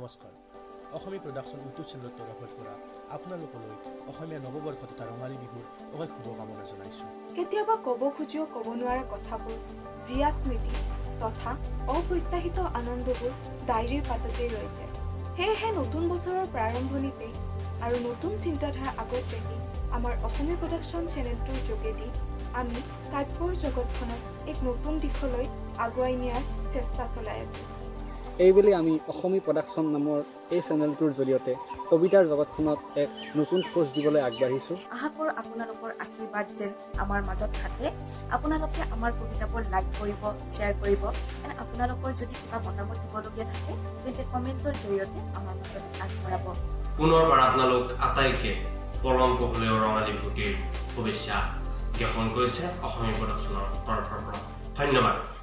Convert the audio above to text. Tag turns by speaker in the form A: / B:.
A: নমস্কাৰ অসমী production YouTube চেনেলত তৰফৰ পৰা আপোনালোকলৈ অসমীয়া নৱবৰ্ষ তথা ৰঙালী বিহুৰ অশেষ শুভকামনা জনাইছোঁ।
B: কেতিয়াবা ক'ব খুজিও ক'ব নোৱাৰা কথাবোৰ, জীয়া স্মৃতি তথা অপ্ৰত্যাশিত আনন্দবোৰ ডায়েৰীৰ পাততেই ৰৈ যায়। সেয়েহে নতুন বছৰৰ প্ৰাৰম্ভণিতেই আৰু নতুন চিন্তাধাৰা আগত ৰাখি আমাৰ অসমী প্ৰডাকশ্যন চেনেলটোৰ যোগেদি আমি কাব্যৰ জগতখনক এক নতুন দিশলৈ আগুৱাই নিয়াৰ চেষ্টা চলাই আছোঁ।
C: এইবেলি আমি অসমী প্ৰডাকশ্যন নামৰ এই চেনেলটোৰ জৰিয়তে কবিতাৰ জগতখনত এক নতুন খোজ দিবলৈ আগবাঢ়িছোঁ।
D: আশা কৰোঁ আপোনালোকৰ আশীৰ্বাদ যেন আমাৰ মাজত থাকে। আপোনালোকে আমাৰ কবিতাবোৰ লাইক কৰিব, শ্বেয়াৰ কৰিব। আপোনালোকৰ যদি কিবা মতামত দিবলগীয়া থাকে তেন্তে কমেণ্টৰ জৰিয়তে আমাৰ মাজত আগবঢ়াব।
E: পুনৰবাৰ আপোনালোক আটাইকে পৰম কুশলেও ৰঙালী বিহুটিৰ শুভেচ্ছা জ্ঞাপন কৰিছে অসমী প্ৰডাকশ্যনৰ তৰফৰ পৰা। ধন্যবাদ।